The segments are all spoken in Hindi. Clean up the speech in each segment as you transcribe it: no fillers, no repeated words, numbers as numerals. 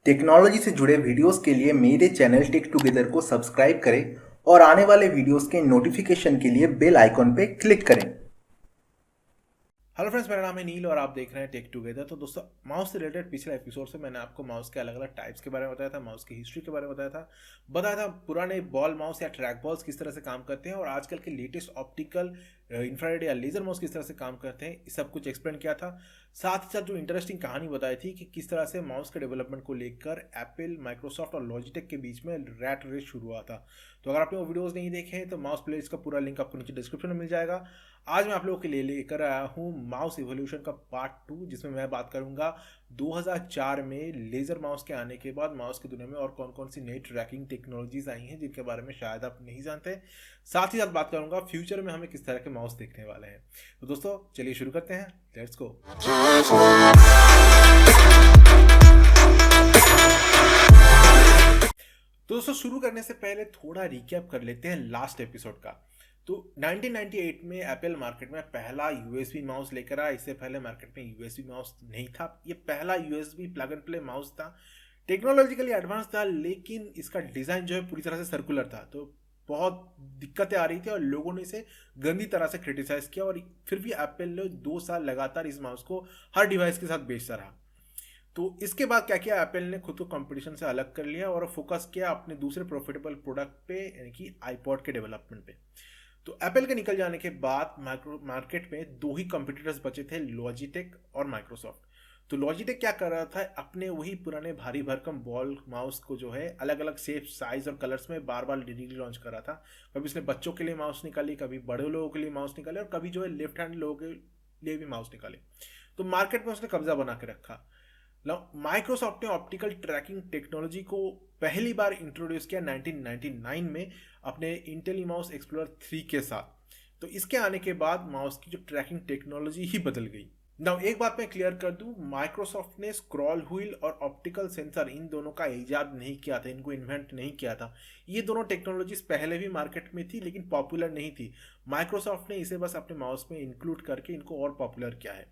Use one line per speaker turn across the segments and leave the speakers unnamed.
टेक्नोलॉजी से जुड़े वीडियोस के लिए मेरे चैनल टेक टुगेदर को सब्सक्राइब करें और आने वाले वीडियोस के नोटिफिकेशन के लिए बेल आइकॉन पर क्लिक करें।
हेलो फ्रेंड्स, मेरा नाम है नील और आप देख रहे हैं टेक टुगेदर। तो दोस्तों, माउस से रिलेटेड पिछले एपिसोड से मैंने आपको माउस के अलग अलग टाइप्स के बारे में बताया था, माउस की हिस्ट्री के बारे में बताया था पुराने बॉल माउस या ट्रैक बॉल्स किस तरह से काम करते हैं और आजकल के लेटेस्ट ऑप्टिकल इंफ्रारेड या लेजर माउस किस तरह से काम करते हैं, सब कुछ एक्सप्लेन किया था। साथ ही साथ जो इंटरेस्टिंग कहानी बताई थी कि किस तरह से माउस के डेवलपमेंट को लेकर एप्पल, माइक्रोसॉफ्ट और लॉजिटेक के बीच में रैट रेस शुरू हुआ था। तो अगर आपने वो वीडियोस नहीं देखे हैं तो माउस प्लेलिस्ट का पूरा लिंक आपको नीचे डिस्क्रिप्शन में मिल जाएगा। आज मैं आप लोगों के लिए लेकर आया हूँ माउस इवोल्यूशन का पार्ट 2, जिसमें मैं बात करूंगा 2004 में लेजर माउस के आने के बाद माउस की दुनिया में और कौन कौन सी नई ट्रैकिंग टेक्नोलॉजीज आई हैं जिनके बारे में शायद आप नहीं जानते। साथ ही साथ बात करूंगा फ्यूचर में हमें किस तरह के माउस देखने वाले हैं। तो दोस्तों, चलिए शुरू करते हैं। Let's go. तो दोस्तों, शुरू करने से पहले थोड़ा रिकैप कर लेते हैं लास्ट एपिसोड का। तो 1998 में एप्पल मार्केट में पहला यूएसबी माउस लेकर आया। इससे पहले मार्केट में यूएसबी माउस नहीं था। ये पहला USB plug and play mouse था। टेक्नोलॉजिकली एडवांस था, लेकिन इसका डिज़ाइन जो है पूरी तरह से सर्कुलर था। तो बहुत दिक्कतें आ रही थी और लोगों ने इसे गंदी तरह से क्रिटिसाइज किया और फिर भी एप्पल ने 2 साल लगातार इस माउस को हर डिवाइस के साथ बेचता रहा। तो इसके बाद क्या किया, एप्पल ने खुद को कंपटीशन से अलग कर लिया और फोकस किया अपने दूसरे प्रॉफिटेबल प्रोडक्ट पे, यानी कि आईपॉड के डेवलपमेंट पे। तो एप्पल के निकल जाने के बाद मार्केट में 2 ही कंपटीटर्स बचे थे, लॉजिटेक और माइक्रोसॉफ्ट। तो लॉजिटेक क्या कर रहा था, अपने वही पुराने भारी भरकम बॉल माउस को जो है अलग अलग शेप, साइज और कलर्स में बार बार री लॉन्च कर रहा था। कभी उसने बच्चों के लिए माउस निकाली, कभी बड़े लोगों के लिए माउस निकाले और कभी जो है लेफ्ट हैंड लोगों के लिए भी माउस निकाले। तो मार्केट में उसने कब्जा बना के रखा। माइक्रोसॉफ्ट ने ऑप्टिकल ट्रैकिंग टेक्नोलॉजी को पहली बार इंट्रोड्यूस किया 1999 में अपने इंटेल माउस एक्सप्लोरर 3 के साथ। तो इसके आने के बाद माउस की जो ट्रैकिंग टेक्नोलॉजी ही बदल गई। नाउ एक बात मैं क्लियर कर दूं, माइक्रोसॉफ्ट ने स्क्रॉल व्हील और ऑप्टिकल सेंसर इन दोनों का इजाद नहीं किया था, इनको इन्वेंट नहीं किया था। ये दोनों टेक्नोलॉजीज पहले भी मार्केट में थी लेकिन पॉपुलर नहीं थी। माइक्रोसॉफ्ट ने इसे बस अपने माउस में इंक्लूड करके इनको और पॉपुलर किया है।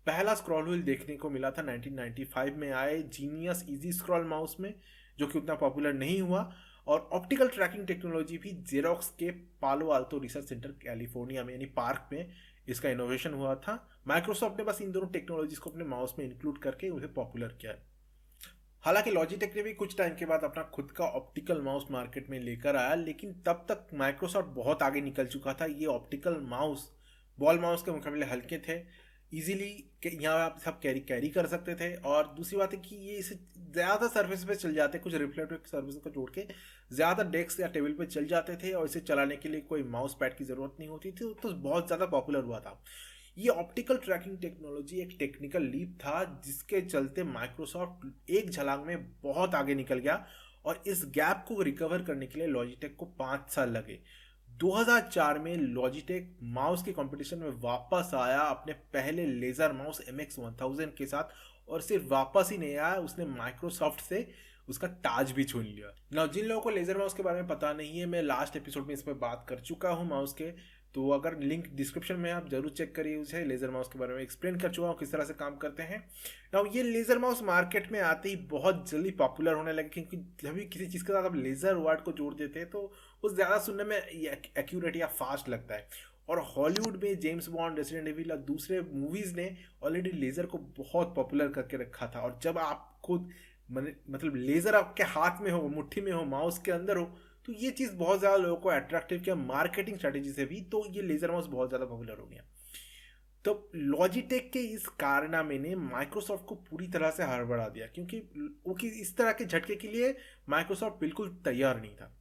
पहला स्क्रॉल व्हील देखने को मिला था 1995 में आए जीनियस इजी स्क्रॉल माउस में, जो कि उतना पॉपुलर नहीं हुआ। और ऑप्टिकल ट्रैकिंग टेक्नोलॉजी भी जेरोक्स के पालो आल्टो रिसर्च सेंटर कैलिफोर्निया में, यानी पार्क में इसका इनोवेशन हुआ था। माइक्रोसॉफ्ट ने बस इन दोनों टेक्नोलॉजीज को अपने माउस में इंक्लूड करके उसे पॉपुलर किया है। हालांकि लॉजिटेक ने भी कुछ टाइम के बाद अपना खुद का ऑप्टिकल माउस मार्केट में लेकर आया, लेकिन तब तक माइक्रोसॉफ्ट बहुत आगे निकल चुका था। ये ऑप्टिकल माउस बॉल माउस के मुकाबले हल्के थे, इजीली यहाँ आप सब कैरी कर सकते थे। और दूसरी बात है कि ये इसे ज़्यादा सर्फेस पे चल जाते, कुछ रिफ्लेक्टिव सर्फेस को छोड़ के ज़्यादा डेस्क या टेबल पे चल जाते थे और इसे चलाने के लिए कोई माउस पैड की ज़रूरत नहीं होती थी। तो बहुत ज़्यादा पॉपुलर हुआ था। ये ऑप्टिकल ट्रैकिंग टेक्नोलॉजी एक टेक्निकल लीप था जिसके चलते माइक्रोसॉफ्ट एक झलांग में बहुत आगे निकल गया और इस गैप को रिकवर करने के लिए लॉजिटेक को 5 साल लगे। 2004 में लॉजिटेक माउस के कंपटीशन में वापस आया अपने पहले लेजर माउस MX1000 के साथ, और सिर्फ वापस ही नहीं आया, उसने माइक्रोसॉफ्ट से उसका ताज भी छीन लिया। ना जिन लोगों को लेजर माउस के बारे में पता नहीं है, मैं लास्ट एपिसोड में इस पर बात कर चुका हूँ माउस के। तो अगर लिंक डिस्क्रिप्शन में आप जरूर चेक करिए उसे। लेजर माउस के बारे में एक्सप्लेन कर चुका हूँ किस तरह से काम करते हैं। ना ये लेजर माउस मार्केट में आते ही बहुत जल्दी पॉपुलर होने लगे, क्योंकि जब भी किसी चीज़ के साथ आप लेजर वर्ड को जोड़ देते हैं तो वो ज़्यादा सुनने में एक्यूरेट या फास्ट लगता है। और हॉलीवुड में जेम्स बॉन्ड, रेसिडेंट एविल और दूसरे मूवीज़ ने ऑलरेडी लेज़र को बहुत पॉपुलर करके रखा था। और जब आप खुद मतलब लेज़र आपके हाथ में हो, मुट्ठी में हो, माउस के अंदर हो, तो ये चीज़ बहुत ज़्यादा लोगों को अट्रैक्टिव किया मार्केटिंग स्ट्रेटेजी से भी। तो ये लेज़र माउस बहुत ज़्यादा पॉपुलर हो गया। तो लॉजिटेक के इस कारनामे ने माइक्रोसॉफ्ट को पूरी तरह से हड़बड़ा दिया, क्योंकि इस तरह के झटके के लिए माइक्रोसॉफ्ट बिल्कुल तैयार नहीं था।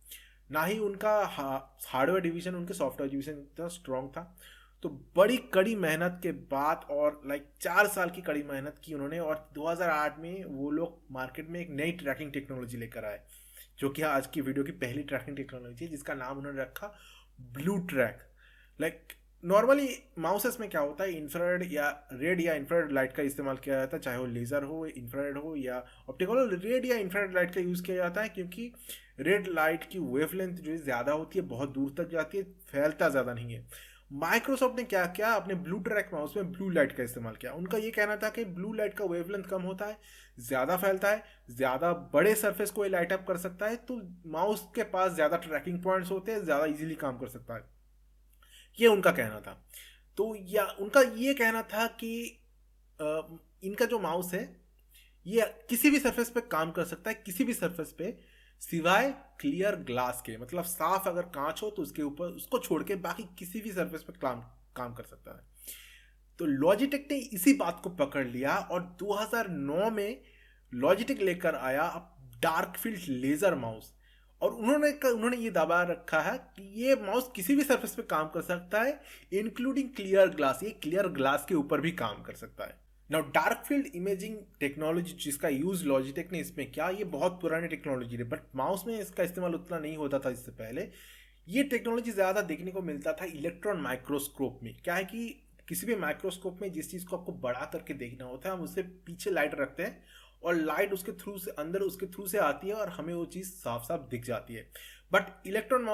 ना ही उनका हार्डवेयर डिवीजन उनके सॉफ्टवेयर डिवीजन इतना स्ट्रॉन्ग था। तो बड़ी कड़ी मेहनत के बाद और 4 साल की कड़ी मेहनत की उन्होंने, और 2008 में वो लोग मार्केट में एक नई ट्रैकिंग टेक्नोलॉजी लेकर आए, जो कि आज की वीडियो की पहली ट्रैकिंग टेक्नोलॉजी है, जिसका नाम उन्होंने रखा ब्लू ट्रैक। नॉर्मली माउसेस में क्या होता है, इंफ्रारेड या रेड या इंफ्रारेड लाइट का इस्तेमाल किया जाता है, चाहे वो लेज़र हो, इंफ्रारेड हो या ऑप्टिकल। रेड या इंफ्रारेड लाइट का यूज़ किया जाता है क्योंकि रेड लाइट की वेवलेंथ जो ज़्यादा होती है, बहुत दूर तक जाती है, फैलता ज़्यादा नहीं है। माइक्रोसॉफ्ट ने क्या किया, अपने ब्लू ट्रैक माउस में ब्लू लाइट का इस्तेमाल किया। उनका ये कहना था कि ब्लू लाइट का वेवलेंथ कम होता है, ज़्यादा फैलता है, ज़्यादा बड़े सरफेस को ये लाइट अप कर सकता है, तो माउस के पास ज़्यादा ट्रैकिंग पॉइंट्स होते हैं, ज़्यादा इजीली काम कर सकता है। ये उनका कहना था। तो या उनका ये कहना था कि इनका जो माउस है ये किसी भी सरफेस पे काम कर सकता है, किसी भी सरफेस पे, सिवाय क्लियर ग्लास के। मतलब साफ अगर कांच हो तो उसके ऊपर, उसको छोड़ के बाकी किसी भी सरफेस पे काम काम कर सकता है। तो लॉजिटेक ने इसी बात को पकड़ लिया और 2009 में लॉजिटेक लेकर आया डार्क फील्ड लेजर माउस। और उन्होंने ये दावा रखा है कि ये माउस किसी भी सरफेस पे काम कर सकता है, इंक्लूडिंग क्लियर ग्लास। ये क्लियर ग्लास के ऊपर भी काम कर सकता है। Now dark field imaging technology जिसका यूज लॉजिटेक ने इसमें किया, ये बहुत पुरानी टेक्नोलॉजी है, बट माउस में इसका इस्तेमाल उतना नहीं होता था इससे पहले। ये टेक्नोलॉजी ज़्यादा देखने को मिलता था इलेक्ट्रॉन माइक्रोस्कोप में। क्या है कि किसी भी माइक्रोस्कोप में जिस चीज़ को आपको बड़ा करके देखना होता है, हम उससे पीछे लाइट रखते हैं और लाइट उसके थ्रू से, अंदर उसके थ्रू से आती है और हमें वो चीज़ साफ साफ दिख जाती है। बट इलेक्ट्रॉन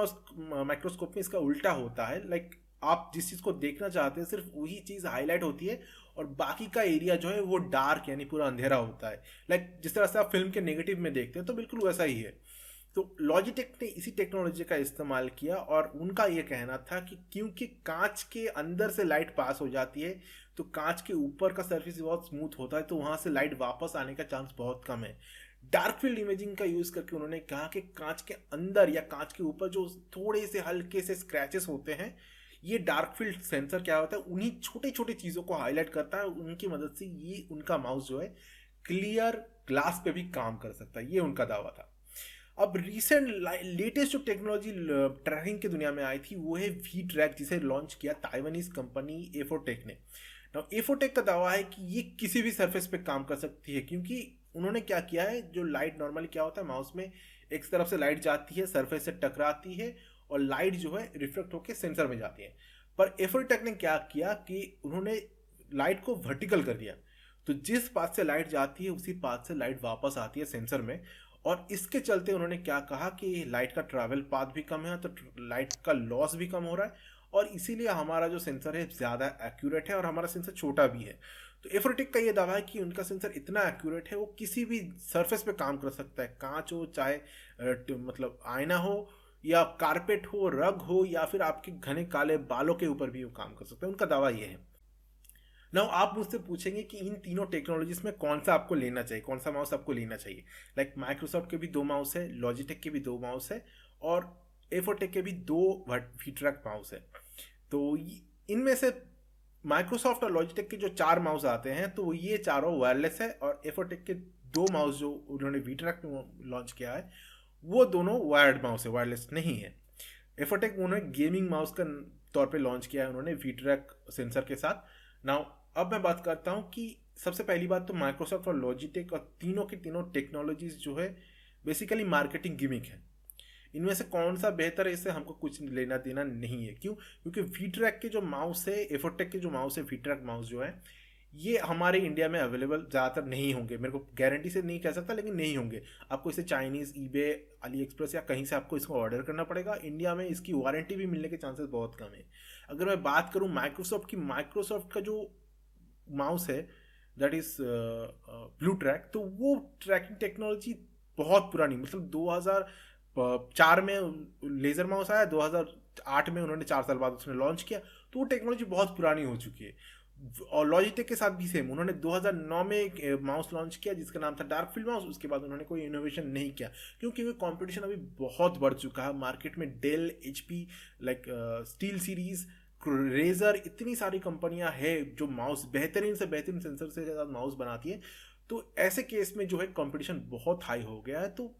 माइक्रोस्कोप में इसका उल्टा होता है। लाइक आप जिस चीज़ को देखना चाहते हैं सिर्फ वही चीज़ हाईलाइट होती है और बाकी का एरिया जो है वो डार्क यानी पूरा अंधेरा होता है। लाइक जिस तरह से आप फिल्म के नेगेटिव में देखते हैं, तो बिल्कुल वैसा ही है। तो लॉजिटेक ने इसी टेक्नोलॉजी का इस्तेमाल किया और उनका ये कहना था कि क्योंकि कांच के अंदर से लाइट पास हो जाती है, तो कांच के ऊपर का सरफेस बहुत स्मूथ होता है, तो वहां से लाइट वापस आने का चांस बहुत कम है। डार्क फील्ड इमेजिंग का यूज करके उन्होंने कहा कि कांच के अंदर या कांच के ऊपर जो थोड़े से हल्के से स्क्रैचेस होते हैं, ये डार्क फील्ड सेंसर क्या होता है, उन्हीं छोटे छोटे चीज़ों को हाईलाइट करता है। उनकी मदद से ये उनका माउस जो है क्लियर ग्लास पे भी काम कर सकता है, ये उनका दावा था। अब रिसेंट लेटेस्ट जो टेक्नोलॉजी ट्रैकिंग की दुनिया में आई थी वो है वी ट्रैक, जिसे लॉन्च किया ताइवानीज कंपनी एफोटेक ने। नाउ एफोटेक का दावा है कि ये किसी भी सरफेस पे काम कर सकती है, क्योंकि उन्होंने क्या किया है, जो लाइट नॉर्मली क्या होता है, माउस में एक तरफ से लाइट जाती है, सरफेस से टकराती है और लाइट जो है रिफ्लेक्ट होकर सेंसर में जाती है। पर एफोटेक ने क्या किया कि उन्होंने लाइट को वर्टिकल कर दिया। तो जिस पाथ से लाइट जाती है उसी पाथ से लाइट वापस आती है सेंसर में। और इसके चलते उन्होंने क्या कहा कि लाइट का ट्रैवल पाथ भी कम है, तो लाइट का लॉस भी कम हो रहा है और इसीलिए हमारा जो सेंसर है ज़्यादा एक्यूरेट है और हमारा सेंसर छोटा भी है। तो एफोटेक का ये दावा है कि उनका सेंसर इतना एक्यूरेट है, वो किसी भी सरफेस पे काम कर सकता है, कांच हो, चाहे मतलब आईना हो या कारपेट हो, रग हो, या फिर आपके घने काले बालों के ऊपर भी वो काम कर सकता है। उनका दावा ये है। नाउ आप मुझसे पूछेंगे कि इन तीनों टेक्नोलॉजीज में कौन सा आपको लेना चाहिए, कौन सा माउस आपको लेना चाहिए। लाइक माइक्रोसॉफ्ट के भी 2 माउस है, लॉजिटेक के भी 2 माउस है और एफोटेक के भी 2 वीट्रैक माउस है। तो इनमें से माइक्रोसॉफ्ट और लॉजिटेक के जो 4 माउस आते हैं, तो ये चारों वायरलेस है और एफोटेक के 2 माउस जो उन्होंने वीट्रैक में लॉन्च किया है वो दोनों वायर्ड माउस है, वायरलेस नहीं है। एफोटेक उन्होंने गेमिंग माउस का तौर पे लॉन्च किया है उन्होंने वीट्रैक सेंसर के साथ। नाउ अब मैं बात करता हूँ कि सबसे पहली बात तो माइक्रोसॉफ्ट और लॉजिटेक और तीनों की तीनों टेक्नोलॉजीज जो है बेसिकली मार्केटिंग गिमिक है। इनमें से कौन सा बेहतर है इससे हमको कुछ लेना देना नहीं है। क्यों? क्योंकि वीट्रैक के जो माउस है, एफोटेक के जो माउस है, वीट्रैक माउस जो है, ये हमारे इंडिया में अवेलेबल ज़्यादातर नहीं होंगे। मेरे को गारंटी से नहीं कह सकता, लेकिन नहीं होंगे। आपको इसे चाइनीज़, ईबे, अली एक्सप्रेस या कहीं से आपको इसको ऑर्डर करना पड़ेगा। इंडिया में इसकी वारंटी भी मिलने के चांसेस बहुत कम है। अगर मैं बात करूँ माइक्रोसॉफ्ट की, माइक्रोसॉफ्ट का जो माउस है दैट इज़ ब्लू ट्रैक, तो वो ट्रैकिंग टेक्नोलॉजी बहुत पुरानी, मतलब 2004 में लेज़र माउस आया, 2008 में उन्होंने 4 साल बाद उसने लॉन्च किया, तो वो टेक्नोलॉजी बहुत पुरानी हो चुकी है। और लॉजिटेक के साथ भी सेम, उन्होंने 2009 में एक माउस लॉन्च किया जिसका नाम था डार्क फील्ड माउस। उसके बाद उन्होंने कोई इनोवेशन नहीं किया, क्योंकि वो कंपटीशन अभी बहुत बढ़ चुका है मार्केट में। Dell, HP, like Steel Series, Razer, इतनी सारी कंपनियां हैं जो माउस बेहतरीन से बेहतरीन सेंसर से ज़्यादा माउस बनाती है। तो ऐसे केस में जो है कंपटीशन बहुत हाई हो गया है। तो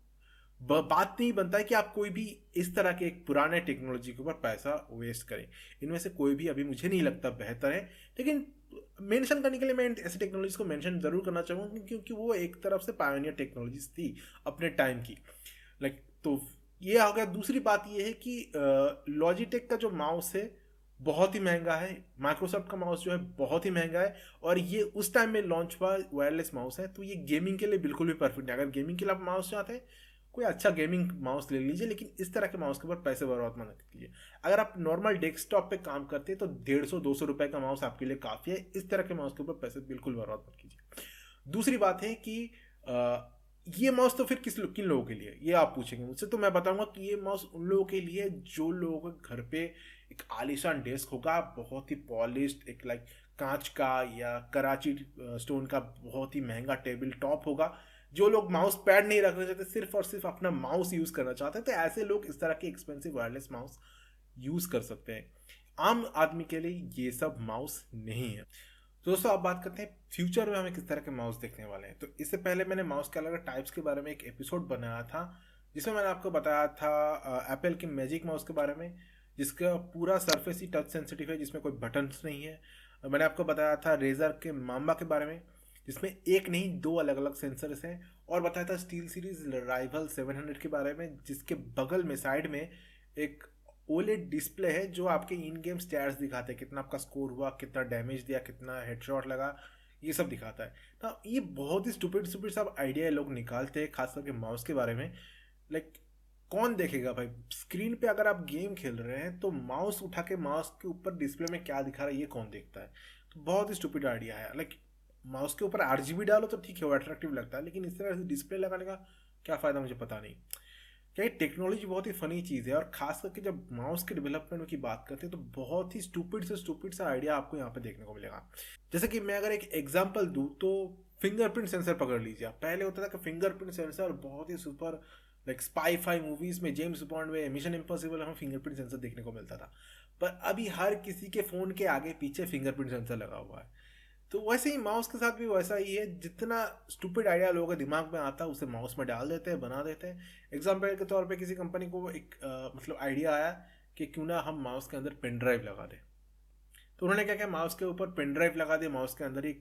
बात नहीं बनता है कि आप कोई भी इस तरह के एक पुराने टेक्नोलॉजी के ऊपर पैसा वेस्ट करें। इनमें से कोई भी अभी मुझे नहीं लगता बेहतर है, लेकिन मेंशन करने के लिए मैं ऐसी टेक्नोलॉजीज को मेंशन ज़रूर करना चाहूँगा, क्योंकि वो एक तरफ से पायोनियर टेक्नोलॉजीज थी अपने टाइम की। लाइक तो ये हो गया। दूसरी बात ये है कि लॉजिटेक का जो माउस है बहुत ही महंगा है, माइक्रोसॉफ्ट का माउस जो है बहुत ही महंगा है, और ये उस टाइम में लॉन्च हुआ वायरलेस माउस है, तो ये गेमिंग के लिए बिल्कुल भी परफेक्ट नहीं। अगर गेमिंग के लिए आप माउस चाहते हैं कोई अच्छा गेमिंग माउस ले लीजिए, लेकिन इस तरह के माउस के ऊपर पैसे बर्बाद मत कीजिए। अगर आप नॉर्मल डेस्कटॉप पे काम करते हैं तो 150-200 रुपए का माउस आपके लिए काफ़ी है। इस तरह के माउस के ऊपर पैसे बिल्कुल बर्बाद मत कीजिए। दूसरी बात है कि ये माउस तो फिर किन लोगों के लिए, ये आप पूछेंगे मुझसे, तो मैं बताऊंगा कि ये माउस उन लोगों के लिए जो लोगों के घर पे एक आलीशान डेस्क होगा, बहुत ही पॉलिश्ड, एक लाइक कांच का या कराची स्टोन का बहुत ही महंगा टेबल टॉप होगा। जो लोग माउस पैड नहीं रखना चाहते, सिर्फ और सिर्फ अपना माउस यूज करना चाहते हैं, तो ऐसे लोग इस तरह के एक्सपेंसिव वायरलेस माउस यूज कर सकते हैं। आम आदमी के लिए ये सब माउस नहीं है। तो दोस्तों, आप बात करते हैं फ्यूचर में हमें किस तरह के माउस देखने वाले हैं। तो इससे पहले मैंने माउस के अलग अलग टाइप्स के बारे में एक एपिसोड बनाया था, जिसमें मैंने आपको बताया था एप्पल के मैजिक माउस के बारे में, जिसका पूरा सरफेस ही टच सेंसिटिव है, जिसमें कोई बटन्स नहीं है। मैंने आपको बताया था रेजर के माम्बा के बारे में, जिसमें एक नहीं 2 अलग अलग सेंसर्स हैं। और बताया था स्टील सीरीज राइवल 700 के बारे में, जिसके बगल में साइड में एक ओलेड डिस्प्ले है जो आपके इन गेम स्टैट्स दिखाते हैं, कितना आपका स्कोर हुआ, कितना डैमेज दिया, कितना हेडशॉट लगा, ये सब दिखाता है ना। ये बहुत ही स्टूपिड स्टूपिड सब आइडिया लोग निकालते हैं, खास करके माउस के बारे में। लाइक कौन देखेगा भाई, स्क्रीन पे अगर आप गेम खेल रहे हैं तो माउस उठा के माउस के ऊपर डिस्प्ले में क्या दिखा रहा है ये कौन देखता है। तो बहुत ही स्टूपिड आइडिया है। लाइक माउस के ऊपर RGB डालो तो ठीक है, वो अट्रैक्टिव लगता है, लेकिन इस तरह से डिस्प्ले लगाने का क्या फ़ायदा, मुझे पता नहीं। क्या टेक्नोलॉजी बहुत ही फनी चीज़ है, और खास करके जब माउस के डेवलपमेंट की बात करते हैं तो बहुत ही स्टूपिड सा आइडिया आपको यहाँ पे देखने को मिलेगा। जैसे कि मैं अगर एक एग्जांपल दूँ तो फिंगरप्रिंट सेंसर पकड़ लीजिए आप। पहले होता था कि फिंगरप्रिंट सेंसर बहुत ही super, like sci-fi movies में, जेम्स बॉन्ड में, मिशन इम्पॉसिबल, हमें फिंगरप्रिंट सेंसर देखने को मिलता था। पर अभी हर किसी के फ़ोन के आगे पीछे फिंगरप्रिंट सेंसर लगा हुआ है। तो वैसे ही माउस के साथ भी वैसा ही है, जितना स्टूपिड आइडिया लोगों के दिमाग में आता है उसे माउस में डाल देते हैं, बना देते हैं। एग्जाम्पल के तौर पे किसी कंपनी को एक मतलब आइडिया आया कि क्यों ना हम माउस के अंदर पेन ड्राइव लगा दें। तो उन्होंने क्या किया, माउस के ऊपर पेन ड्राइव लगा दिया, माउस के अंदर ही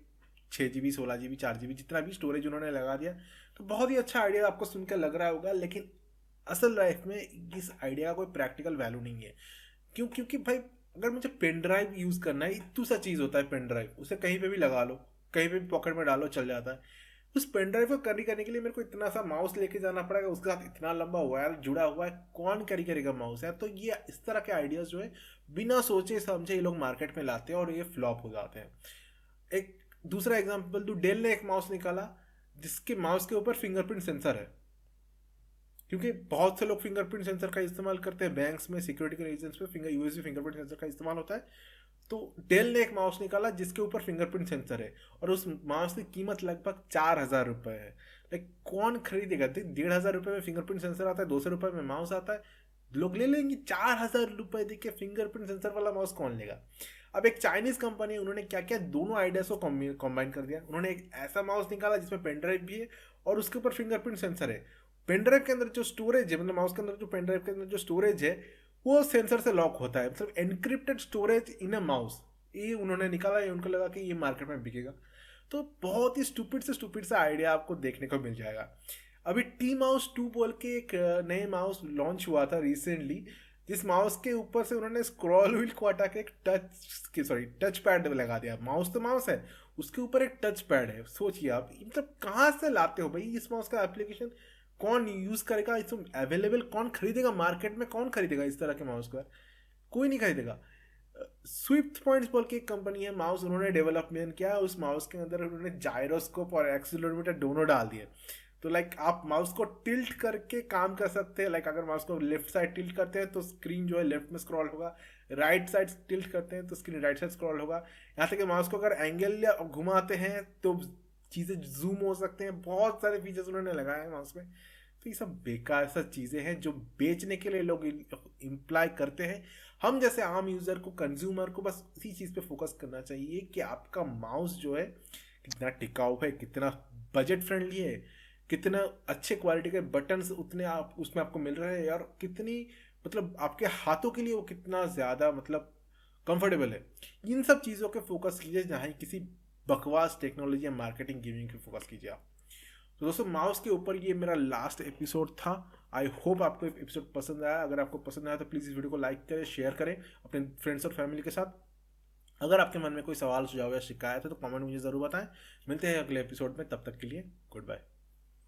6 GB 16 GB 4 GB जितना भी स्टोरेज उन्होंने लगा दिया। तो बहुत ही अच्छा आइडिया आपको सुनकर लग रहा होगा, लेकिन असल लाइफ में इस आइडिया का कोई प्रैक्टिकल वैल्यू नहीं है। क्यों? क्योंकि भाई अगर मुझे पेन ड्राइव यूज़ करना है, इतू सा चीज़ होता है पेन ड्राइव, उसे कहीं पे भी लगा लो, कहीं पे भी पॉकेट में डालो, चल जाता है। उस पेन ड्राइव को कैरी करने के लिए मेरे को इतना सा माउस लेके जाना पड़ेगा, उसके साथ इतना लंबा वायर जुड़ा हुआ है, कौन कैरी करेगा माउस है। तो ये इस तरह के आइडियाज़ जो है बिना सोचे समझे ये लोग मार्केट में लाते हैं और ये फ्लॉप हो जाते हैं। एक दूसरा एग्जाम्पल दूँ, डेल ने एक माउस निकाला जिसके माउस के ऊपर फिंगरप्रिंट सेंसर है, क्योंकि बहुत से लोग फिंगरप्रिंट सेंसर का इस्तेमाल करते हैं बैंक्स में, सिक्योरिटी के रीजंस पे यूएसबी फिंगरप्रिंट सेंसर का इस्तेमाल होता है। तो डेल ने एक माउस निकाला जिसके ऊपर फिंगरप्रिंट सेंसर है, और उस माउस की कीमत लगभग 4,000 रुपये है। लाइक कौन खरीदेगा? 1,500 रुपये में फिंगरप्रिंट सेंसर आता है, 200 रुपये में माउस आता है, लोग ले लेंगे। 4,000 रुपये दे के फिंगरप्रिंट सेंसर वाला माउस कौन लेगा? अब एक चाइनीज कंपनी है, उन्होंने क्या किया, दोनों आइडियाज को कॉम्बाइन कर दिया। उन्होंने एक ऐसा माउस निकाला जिसमें पेन ड्राइव भी है और उसके ऊपर फिंगरप्रिंट सेंसर है। पेन ड्राइव के अंदर जो स्टोरेज है, मतलब माउस के अंदर जो पेन ड्राइव के अंदर जो स्टोरेज है वो सेंसर से लॉक होता है, मतलब encrypted storage in a mouse. ये उन्होंने निकाला, ये उनको लगा कि ये मार्केट में बिकेगा। तो बहुत ही स्टूपिड सा आइडिया आपको देखने को मिल जाएगा। अभी टी माउस 2 बोल के एक नए माउस लॉन्च हुआ था रिसेंटली, जिस माउस के ऊपर से उन्होंने स्क्रॉल व्हील को हटा के एक टच पैड लगा दिया। माउस तो माउस है, उसके ऊपर एक टच पैड है। सोचिए आप, मतलब कहाँ से लाते हो भाई इस माउस का एप्लीकेशन? कौन यूज करेगा इस अवेलेबल? कौन खरीदेगा मार्केट में? कौन खरीदेगा इस तरह के माउस का? कोई नहीं खरीदेगा। स्विफ्ट पॉइंट्स बोल के एक कंपनी है माउस, उन्होंने डेवलपमेंट किया। उस माउस के अंदर उन्होंने जायरोस्कोप और एक्सीलरोमीटर दोनों डाल दिए। तो लाइक आप माउस को टिल्ट करके काम कर सकते हैं। लाइक अगर माउस को लेफ्ट साइड टिल्ट करते हैं तो स्क्रीन जो है लेफ्ट में स्क्रॉल होगा, राइट साइड टिल्ट करते हैं तो स्क्रीन राइट साइड स्क्रॉल होगा। यहाँ तक कि माउस को अगर एंगल या घुमाते हैं तो चीज़ें जूम हो सकते हैं। बहुत सारे फीचर्स उन्होंने लगाए हैं माउस में। तो ये सब बेकार सा चीज़ें हैं जो बेचने के लिए लोग इम्प्लाई करते हैं। हम जैसे आम यूज़र को, कंज्यूमर को बस इसी चीज़ पे फोकस करना चाहिए कि आपका माउस जो है कितना टिकाऊ है, कितना बजट फ्रेंडली है, कितना अच्छे क्वालिटी के बटन्स उतने आप उसमें आपको मिल रहे हैं, और कितनी मतलब आपके हाथों के लिए वो कितना ज़्यादा मतलब कंफर्टेबल है। इन सब चीज़ों के फोकस कीजिए, जहाँ किसी बकवास टेक्नोलॉजी या मार्केटिंग गेमिंग पे फोकस कीजिए आप। तो दोस्तों, माउस के ऊपर ये मेरा लास्ट एपिसोड था। आई होप आपको एपिसोड पसंद आया। अगर आपको पसंद आया तो प्लीज़ इस वीडियो को लाइक करें, शेयर करें अपने फ्रेंड्स और फैमिली के साथ। अगर आपके मन में कोई सवाल, सुझाव या शिकायत है तो कमेंट मुझे ज़रूर बताएं। मिलते हैं अगले एपिसोड में, तब तक के लिए गुड बाय।